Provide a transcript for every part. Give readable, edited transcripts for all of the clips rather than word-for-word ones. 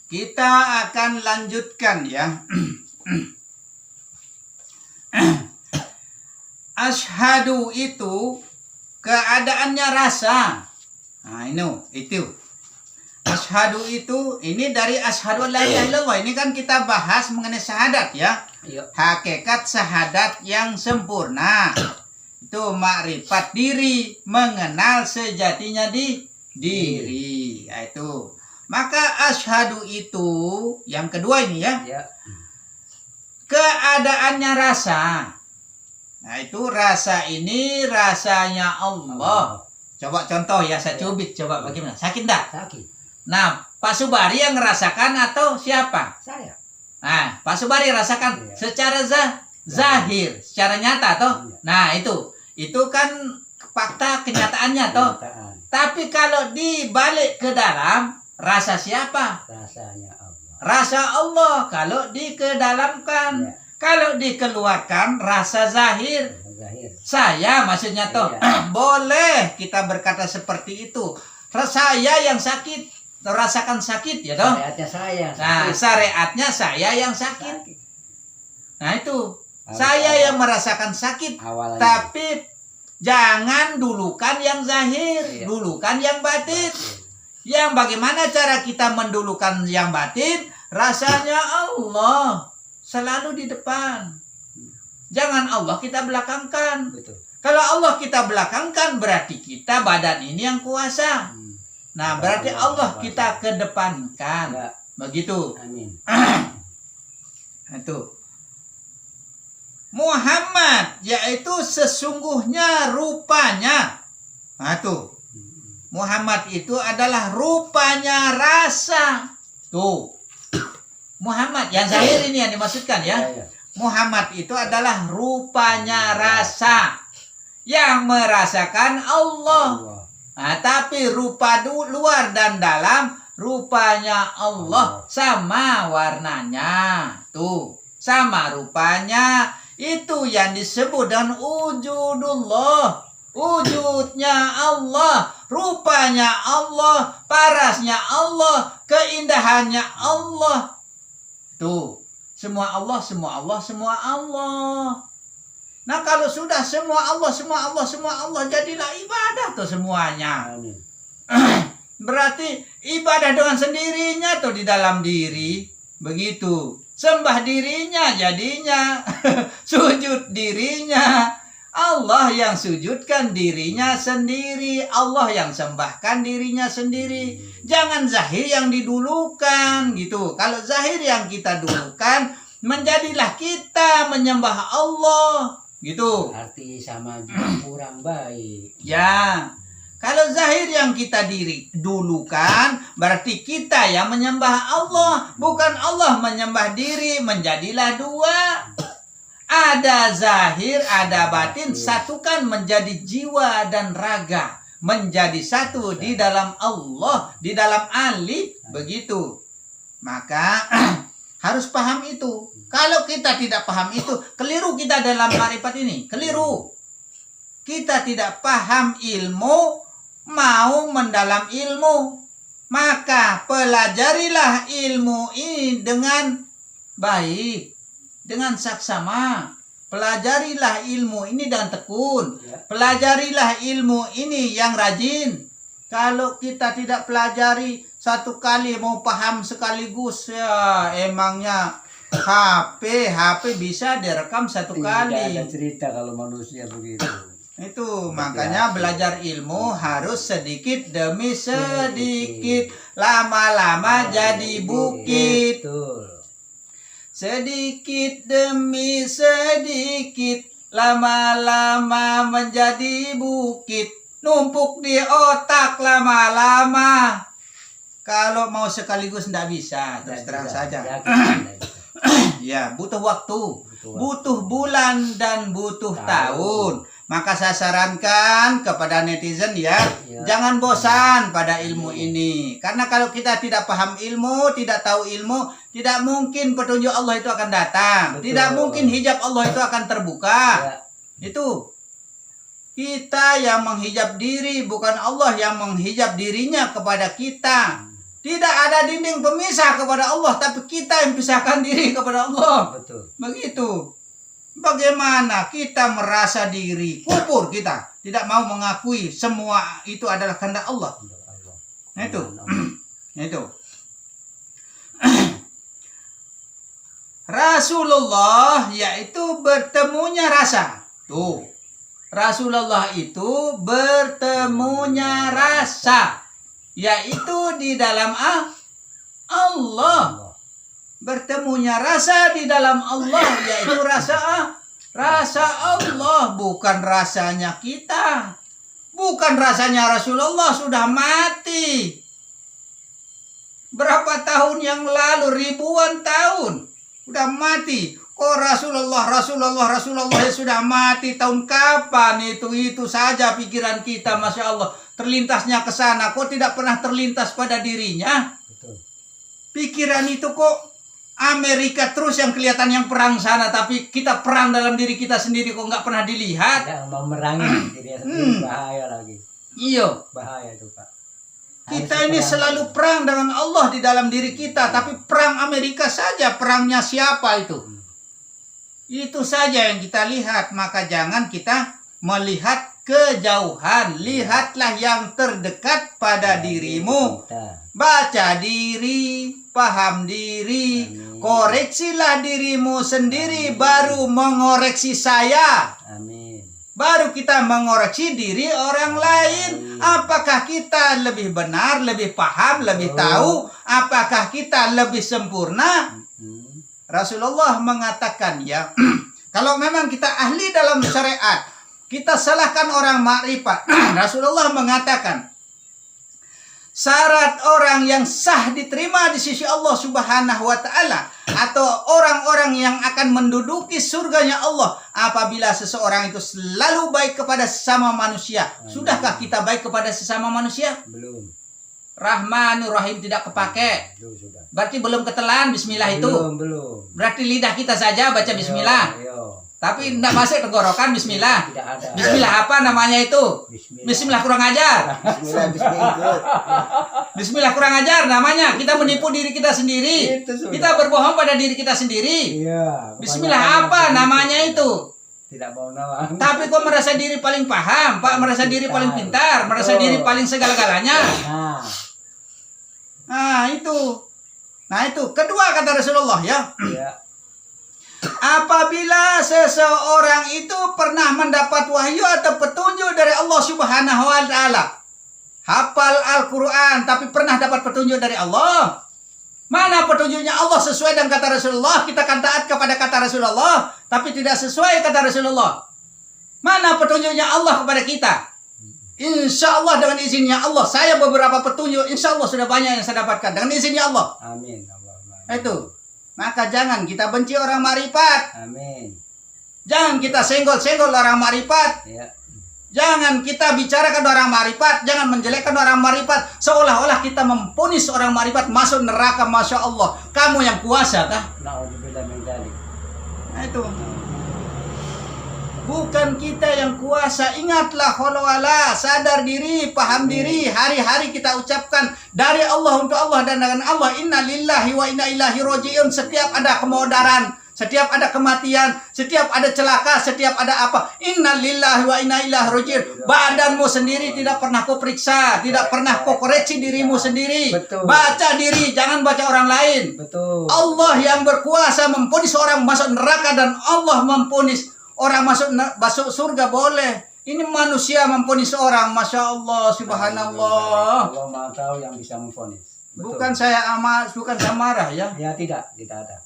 Kita akan lanjutkan ya. Asyhadu itu keadaannya rasa. Nah, itu. Asyhadu itu ini dari asyhadu la ilaha illallah. Ini kan kita bahas mengenai syahadat ya. Hakikat syahadat yang sempurna. Itu makrifat diri, mengenal sejatinya diri. Itu. Maka asyhadu itu yang kedua ini ya. Keadaannya rasa. Nah, itu rasa ini rasanya Allah. Coba contoh ya, saya cubit coba bagaimana? Sakit enggak? Sakit. Nah, Pak Subari yang ngerasakan atau siapa? Saya. Nah, Pak Subari rasakan secara zahir, secara nyata toh. Nah, itu kan fakta kenyataannya toh. Tapi kalau dibalik ke dalam, rasa siapa? Rasanya Allah. Rasa Allah kalau dikedalamkan. Kalau dikeluarkan rasa zahir. Saya maksudnya toh. Boleh kita berkata seperti itu. Saya yang sakit, rasakan sakit ya toh. Syariatnya saya. Nah, syariatnya saya yang sakit. Nah, itu. Saya yang merasakan sakit. Awalnya. Tapi jangan dulukan yang zahir, dulukan yang batin. Yang bagaimana cara kita mendulukan yang batin? Rasanya Allah selalu di depan. Jangan Allah kita belakangkan. Betul. Kalau Allah kita belakangkan berarti kita badan ini yang kuasa. Nah, berarti Allah kita kedepankan. Begitu. Amin. Itu. Muhammad yaitu sesungguhnya rupanya. Nah, tuh. Muhammad itu adalah rupanya rasa. Tuh. Muhammad yang zahir ini yang dimaksudkan ya. Muhammad itu adalah rupanya rasa yang merasakan Allah. Nah, tapi rupa luar dan dalam rupanya Allah sama warnanya. Tuh, sama rupanya. Itu yang disebut dengan wujudullah. Wujudnya Allah, rupanya Allah, parasnya Allah, keindahannya Allah. Tuh, semua Allah, semua Allah, semua Allah. Nah, kalau sudah semua Allah, semua Allah, semua Allah, jadilah ibadah tuh semuanya. Berarti ibadah dengan sendirinya tuh di dalam diri. Begitu. Sembah dirinya jadinya. Sujud dirinya. Allah yang sujudkan dirinya sendiri. Allah yang sembahkan dirinya sendiri. Jangan zahir yang didulukan gitu. Kalau zahir yang kita dulukan, menjadilah kita menyembah Allah gitu. Arti sama juga kurang baik. Ya. Kalau zahir yang kita dulukan, berarti kita yang menyembah Allah. Bukan Allah menyembah diri, menjadilah dua. Ada zahir, ada batin, satukan menjadi jiwa dan raga. Menjadi satu di dalam Allah, di dalam alif, begitu. Maka harus paham itu. Kalau kita tidak paham itu, keliru kita dalam marifat ini. Keliru. Kita tidak paham ilmu, mau mendalam ilmu. Maka pelajarilah ilmu ini dengan baik. Dengan saksama. Pelajarilah ilmu ini dengan tekun. Pelajarilah ilmu ini yang rajin. Kalau kita tidak pelajari satu kali mau paham sekaligus, ya emangnya HP bisa direkam satu kali. Tidak ada cerita kalau manusia begitu. Itu makanya belajar ilmu harus sedikit demi sedikit. Lama-lama jadi bukit. Sedikit demi sedikit, lama-lama menjadi bukit, numpuk di otak lama-lama. Kalau mau sekaligus tidak bisa, terus terang saja. Ya, butuh waktu, butuh bulan dan butuh tahun. Maka saya sarankan kepada netizen ya, jangan bosan pada ilmu ini. Karena kalau kita tidak paham ilmu, tidak tahu ilmu, tidak mungkin petunjuk Allah itu akan datang. Betul. Tidak mungkin hijab Allah itu akan terbuka. Itu. Kita yang menghijab diri, bukan Allah yang menghijab dirinya kepada kita. Tidak ada dinding pemisah kepada Allah, tapi kita yang pisahkan diri kepada Allah. Betul. Begitu. Bagaimana kita merasa diri, kufur kita, tidak mau mengakui semua itu adalah kehendak Allah. Allah. Nah itu. Nah itu. Rasulullah yaitu bertemunya rasa. Tuh. Rasulullah itu bertemunya rasa, yaitu di dalam Allah. Bertemunya rasa di dalam Allah, yaitu rasa Allah, bukan rasanya kita, bukan rasanya Rasulullah, sudah mati berapa tahun yang lalu, ribuan tahun sudah mati. Kok Rasulullah ya sudah mati tahun kapan? Itu saja pikiran kita, Masya Allah, terlintasnya ke sana. Kok tidak pernah terlintas pada dirinya? Betul. Pikiran itu kok Amerika terus yang kelihatan yang perang sana, tapi kita perang dalam diri kita sendiri kok nggak pernah dilihat. Tidak mau merangi diri sendiri, bahaya lagi. Iya. Bahaya itu, Pak. Kita ini selalu perang dengan Allah di dalam diri kita, tapi perang Amerika saja, perangnya siapa itu? Itu saja yang kita lihat, maka jangan kita melihat kejauhan, lihatlah yang terdekat pada dirimu. Baca diri, paham diri, koreksilah dirimu sendiri, baru mengoreksi saya. Amin. Baru kita mengoreksi diri orang lain. Apakah kita lebih benar, lebih paham, lebih tahu? Apakah kita lebih sempurna? Rasulullah mengatakan ya, kalau memang kita ahli dalam syariat, kita salahkan orang makrifat. Rasulullah mengatakan, syarat orang yang sah diterima di sisi Allah Subhanahu wa Ta'ala, atau orang-orang yang akan menduduki surganya Allah, apabila seseorang itu selalu baik kepada sesama manusia. Sudahkah kita baik kepada sesama manusia? Belum. Rahmanur Rahim tidak kepake. Sudah. Berarti belum ketelan bismillah itu. Belum. Berarti lidah kita saja baca bismillah. Yo. Tapi tidak masuk tenggorokan bismillah. Tidak ada. Bismillah apa namanya itu? Bismillah kurang ajar. Bismillah kurang ajar namanya. Kita menipu diri kita sendiri. Kita berbohong pada diri kita sendiri. Iya. Bismillah apa namanya itu? Tidak mau nawang. Tapi kok merasa diri paling paham, Pak, merasa diri paling pintar, merasa diri paling segala-galanya. Nah, itu. Nah, itu kedua kata Rasulullah ya. Iya. Apabila seseorang itu pernah mendapat wahyu atau petunjuk dari Allah Subhanahu wa Ta'ala, hafal Al-Quran tapi pernah dapat petunjuk dari Allah, mana petunjuknya Allah sesuai dengan kata Rasulullah? Kita akan taat kepada kata Rasulullah, tapi tidak sesuai kata Rasulullah. Mana petunjuknya Allah kepada kita? Insya Allah dengan izinnya Allah, saya beberapa petunjuk, insya Allah sudah banyak yang saya dapatkan dengan izinnya Allah. Amin. Itu. Maka jangan kita benci orang marifat. Amin. Jangan kita senggol-senggol orang marifat. Ya. Jangan kita bicarakan orang marifat. Jangan menjelekkan orang marifat. Seolah-olah kita memponis orang marifat masuk neraka. Masya Allah. Kamu yang kuasa kah? Na'udzubillah min dzalik. Nah itu. Bukan kita yang kuasa. Ingatlah kholwala, sadar diri, paham diri. Hari-hari kita ucapkan dari Allah untuk Allah dan dengan Allah. Inna lillahi wa inna ilaihi roji'un. Setiap ada kemodaran, setiap ada kematian, setiap ada celaka, setiap ada apa, inna lillahi wa inna ilaihi roji'un. Badanmu sendiri tidak pernah kau periksa, tidak pernah kau koreksi dirimu sendiri. Betul. Baca diri, jangan baca orang lain. Betul. Allah yang berkuasa memponis orang masuk neraka dan Allah memponis orang masuk surga boleh. Ini manusia memponis orang, Masya Allah, Subhanallah. Allah Maha Tahu yang bisa memponis. Bukan saya marah ya. Ya tidak ada.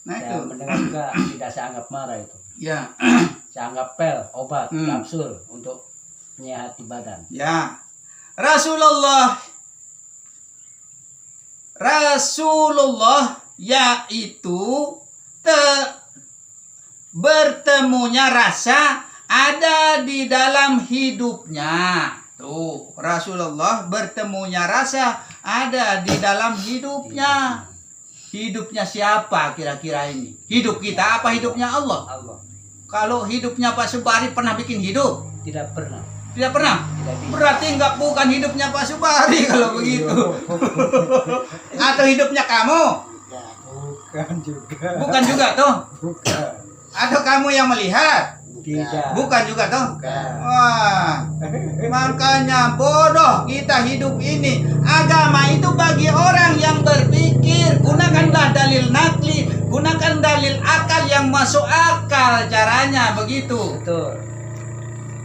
Nah itu. Saya mendengar juga tidak saya anggap marah itu. Ya. Saya anggap pel, obat, kapsul untuk menyehati badan. Ya. Rasulullah yaitu bertemunya rasa ada di dalam hidupnya. Tuh, Rasulullah bertemunya rasa ada di dalam hidupnya. Hidupnya siapa kira-kira ini? Hidup kita apa hidupnya Allah? Allah. Kalau hidupnya Pak Subari pernah bikin hidup? Tidak pernah. Tidak pernah. Tidak bisa. Berarti bukan hidupnya Pak Subari kalau begitu. Atau hidupnya kamu? Bukan juga. Bukan juga tuh. Bukan. Atau kamu yang melihat? Tidak. Bukan juga tuh. Bukan. Wah, makanya bodoh kita hidup ini. Agama itu bagi orang yang berpikir. Gunakanlah dalil nakli, gunakan dalil akal yang masuk akal. Caranya begitu. Betul.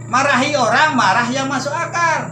Marahi orang, marah yang masuk akal.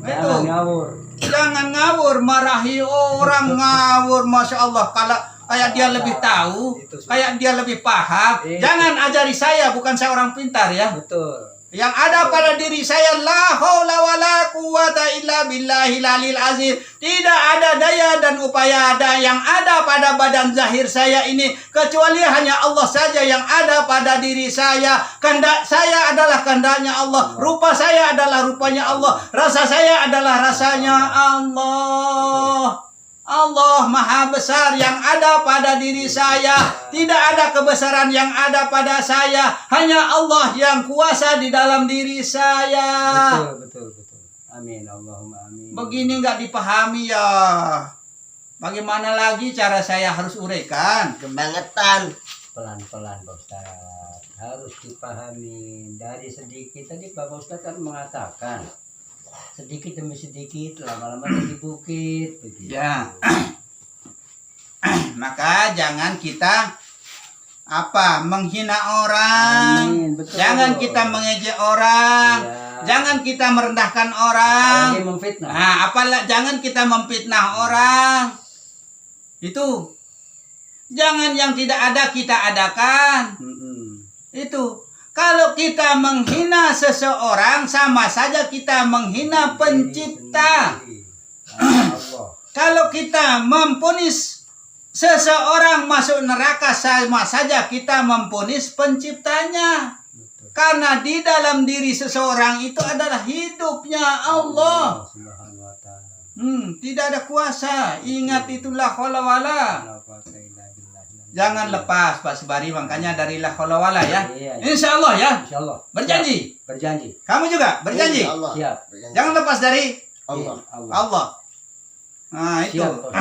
Jangan Itu. ngawur. Jangan ngawur, marahi orang ngawur. Masya Allah, kalau kayak dia lebih tahu, kayak dia lebih paham. Itu. Jangan ajari saya, bukan saya orang pintar ya. Betul. Yang ada pada diri saya la haula wala quwata illa billahil alil azim. Tidak ada daya dan upaya yang ada pada badan zahir saya ini kecuali hanya Allah saja yang ada pada diri saya. Kehendak saya adalah kehendaknya Allah. Rupa saya adalah rupanya Allah. Rasa saya adalah rasanya Allah. Allah Maha Besar yang ada pada diri saya. Tidak ada kebesaran yang ada pada saya. Hanya Allah yang kuasa di dalam diri saya. Betul. Amin. Allahumma amin. Begini nggak dipahami ya. Bagaimana lagi cara saya harus uraikan? Kebangetan. Pelan-pelan Pak Ustaz. Harus dipahami dari sedikit. Tadi Pak Ustaz kan mengatakan sedikit demi sedikit, lama-lama jadi bukit begitu. Ya. Maka jangan kita menghina orang. Amin, betul. Jangan kita mengejek orang. Ya. Jangan kita merendahkan orang. Apalagi memfitnah. Jangan kita memfitnah orang. Itu. Jangan yang tidak ada kita adakan. Itu. Kalau kita menghina seseorang, sama saja kita menghina pencipta. Kalau kita memponis seseorang masuk neraka, sama saja kita memponis penciptanya. Karena di dalam diri seseorang itu adalah hidupnya Allah. Tidak ada kuasa. Ingat itulah wala. Jangan lepas Pak Subari, makanya dari la haula wala ya. Insya Allah ya. Insya Allah. Berjanji. Berjanji. Kamu juga berjanji. Siap. Jangan lepas dari Allah. Allah. Nah itu. Siap,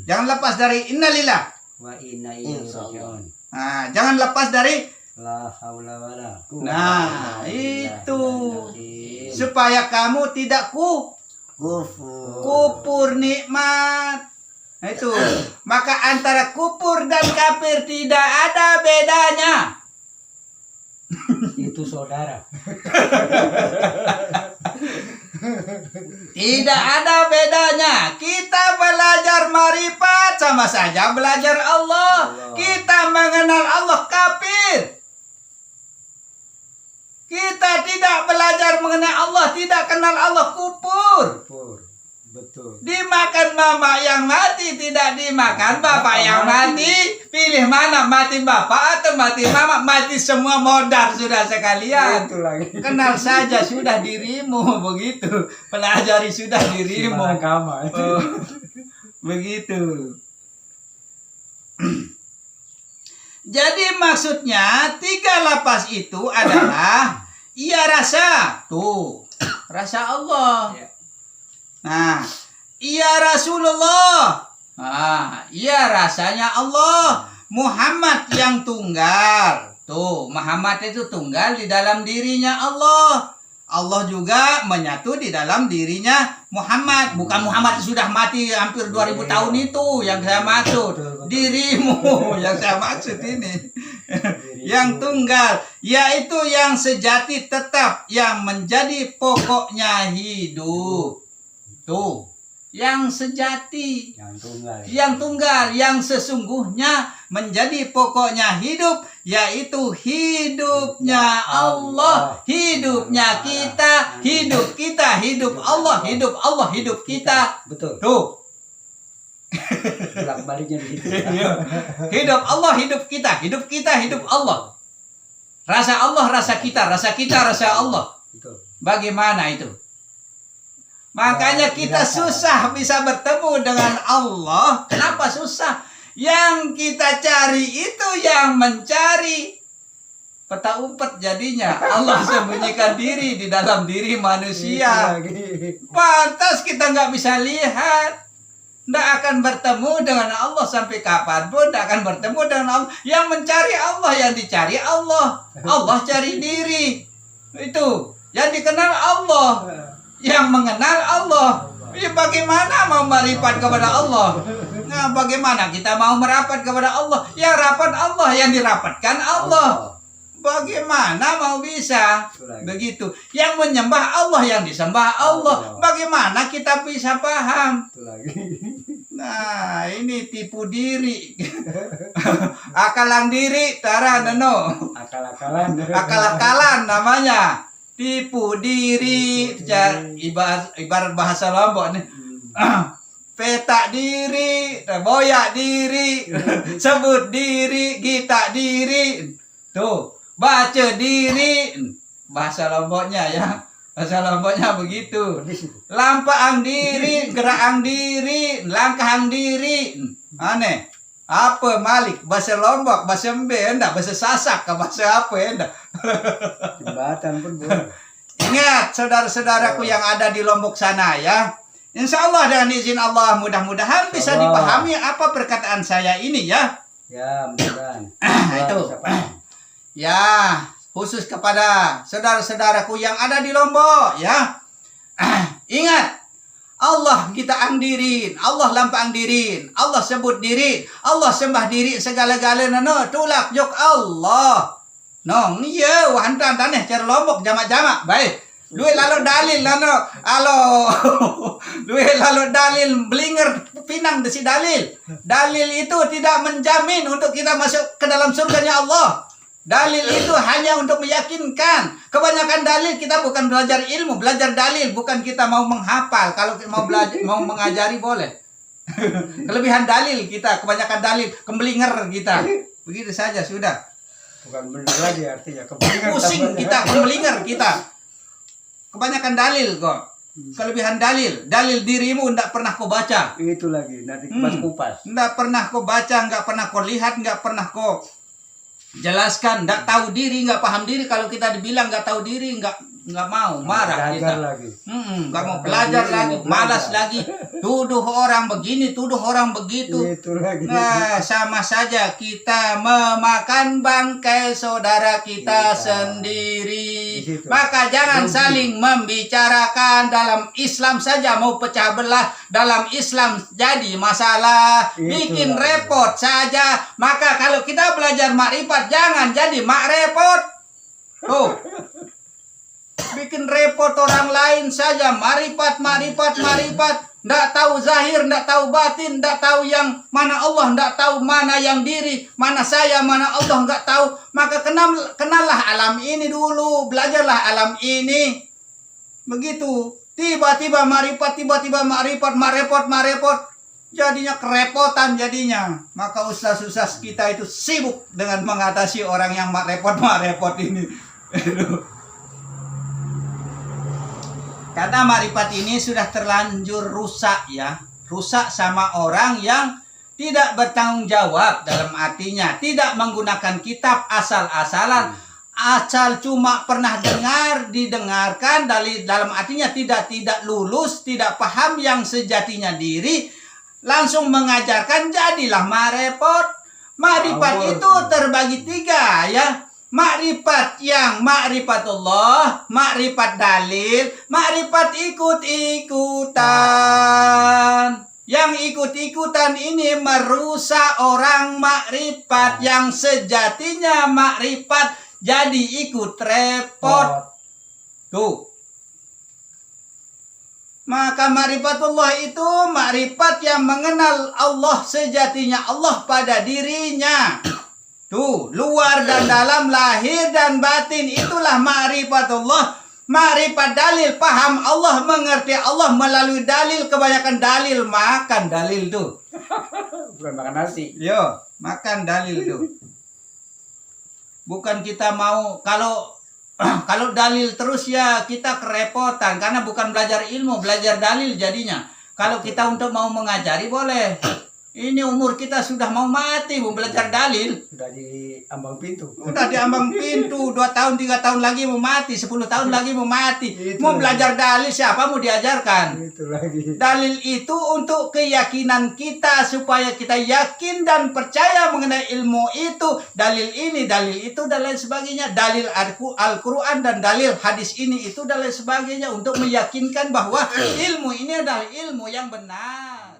Jangan lepas dari innalillah. Wa inna ilaihi raji'un. Nah, jangan lepas dari La haula wala. nah itu supaya kamu tidak kufur nikmat. Nah, itu. Maka antara kufur dan kafir tidak ada bedanya. Itu saudara. Tidak ada bedanya. Kita belajar marifat sama saja belajar Allah. Kita mengenal Allah kafir. Kita tidak belajar mengenai Allah, tidak kenal Allah kufur. Betul. Dimakan mama yang mati, tidak dimakan bapak yang mati. Pilih mana, mati bapak atau mati mama? Mati semua modal sudah sekalian. Itu lagi. Kenal saja sudah dirimu, begitu. Pelajari sudah dirimu. Oh, begitu. Jadi maksudnya 3 lapas itu adalah iya rasa. Tuh, rasa Allah. Nah, iya Rasulullah. Nah, iya rasanya Allah. Muhammad yang tunggal. Tuh, Muhammad itu tunggal di dalam dirinya Allah. Allah juga menyatu di dalam dirinya Muhammad. Bukan Muhammad sudah mati hampir 2000 tahun itu yang saya maksud. Dirimu yang saya maksud ini. Yang tunggal, yaitu yang sejati tetap, yang menjadi pokoknya hidup. Tuh, yang sejati, yang tunggal, yang sesungguhnya menjadi pokoknya hidup, yaitu hidupnya Allah, hidupnya kita, hidup kita, hidup Allah, hidup Allah, hidup kita. Betul. Tuh. Baliknya begitu. Hidup Allah, hidup kita, hidup kita, hidup Allah. Rasa Allah, rasa kita, rasa kita, rasa Allah. Betul. Bagaimana itu? Makanya kita susah bisa bertemu dengan Allah. Kenapa susah? Yang kita cari itu yang mencari. peta umpet jadinya. Allah sembunyikan diri di dalam diri manusia. Pantas kita nggak bisa lihat. Nggak akan bertemu dengan Allah sampai kapanpun. Nggak akan bertemu dengan Allah. Yang mencari Allah, yang dicari Allah. Allah cari diri. Itu. Yang dikenal Allah. Yang mengenal Allah. Ya, bagaimana mau meripat kepada Allah? Nah, bagaimana kita mau merapat kepada Allah? Yang rapat Allah, yang dirapatkan Allah. Bagaimana mau bisa? Begitu. Yang menyembah Allah, yang disembah Allah. Bagaimana kita bisa paham? Nah, ini tipu diri. Akalan diri, tara neno. Akal-akalan namanya. Tipu diri, ibarat bahasa Lombok nih. Petak diri, boyak diri, sebut diri, gitak diri. Tuh, baca diri. Bahasa Lomboknya ya. Bahasa Lomboknya begitu. Lampaang diri, gerakang diri, langkahang diri. Aneh. Apa Malik? Bahasa Lombok, bahasa Mbe, enggak? Bahasa Sasak, bahasa apa enggak? Jembatan pun boleh. Ingat saudara-saudaraku yang ada di Lombok sana ya. Insya Allah dengan izin Allah mudah-mudahan bisa dipahami apa perkataan saya ini ya. Ya, mudah-mudahan. Itu. Ya, khusus kepada saudara-saudaraku yang ada di Lombok ya. Ingat, Allah kita angdirin, Allah lampang dirin, Allah sebut diri, Allah sembah diri segala-galanya no tulak jok Allah. Nong iya wahantan taneh cara Lombok jamak-jamak baik. Duit lalu dalil lano alo. Duit lalu dalil belinger pinang desi dalil. Dalil itu tidak menjamin untuk kita masuk ke dalam surganya Allah. Dalil itu hanya untuk meyakinkan. Kebanyakan dalil kita bukan belajar ilmu, belajar dalil, bukan kita mau menghafal. Kalau mau belajar, mau mengajari boleh. Kelebihan dalil kita, kebanyakan dalil, kembelinger kita. Begitu saja sudah. Bukan bener lagi artinya. Kebalikan Pusing tambahnya. kita, kembelinger kita. Kebanyakan dalil kok. Kelebihan dalil, dalil dirimu ndak pernah kau baca. Itu lagi, nanti kupas-kupas. Ndak pernah kau baca, nggak pernah kau lihat, nggak pernah kau jelaskan, nggak tahu diri, nggak paham diri. Kalau kita dibilang nggak tahu diri, nggak mau, marah kita. Lagi. Nggak mau belajar lagi, malas lagi, tuduh orang begini, tuduh orang begitu. Itu lagi. Nah, sama saja kita memakan bangkai saudara kita sendiri. Di situ. Maka jangan saling membicarakan. Dalam Islam saja mau pecah belah, dalam Islam jadi masalah, bikin Itulah. repot saja. Maka kalau kita belajar makrifat jangan jadi mak repot. Tuh. Bikin repot orang lain saja, marifat. Nggak tahu zahir, nggak tahu batin, nggak tahu yang mana Allah, nggak tahu mana yang diri, mana saya, mana Allah, nggak tahu. Maka kenallah alam ini dulu, belajarlah alam ini. Begitu. Tiba-tiba marifat, marepot. Jadinya kerepotan jadinya. Maka ustaz-ustaz kita itu sibuk dengan mengatasi orang yang marepot ini. Karena marifat ini sudah terlanjur rusak ya. Rusak sama orang yang tidak bertanggung jawab dalam artinya. Tidak menggunakan kitab asal-asalan. Asal cuma pernah didengarkan dalam artinya tidak lulus, tidak paham yang sejatinya diri. Langsung mengajarkan jadilah marepot. Marifat itu terbagi 3 ya. Makrifat yang makrifatullah, makrifat dalil, makrifat ikut-ikutan. Yang ikut-ikutan ini merusak orang makrifat yang sejatinya makrifat jadi ikut repot. Tuh. Maka makrifatullah itu makrifat yang mengenal Allah sejatinya Allah pada dirinya. Tuh, luar dan dalam, lahir dan batin, itulah ma'rifatullah. Ma'rifat dalil, paham Allah, mengerti Allah melalui dalil. Kebanyakan dalil, makan dalil tuh. Bukan makan nasi. Yo, makan dalil tuh. Bukan kita mau, kalau dalil terus ya kita kerepotan. Karena bukan belajar ilmu, belajar dalil jadinya. Kalau kita untuk mau mengajari boleh. Ini umur kita sudah mau mati, mau belajar dalil. Sudah di ambang pintu. Udah di ambang pintu, 2 tahun, 3 tahun lagi mau mati, 10 tahun lagi mau mati. Itu Mau lagi. belajar dalil, siapa mau diajarkan? Itu lagi. Dalil itu untuk keyakinan kita, supaya kita yakin dan percaya mengenai ilmu itu. Dalil ini, dalil itu, dan lain sebagainya. Dalil Al-Quran dan dalil hadis ini itu dan lain sebagainya. Untuk meyakinkan bahwa ilmu ini adalah ilmu yang benar.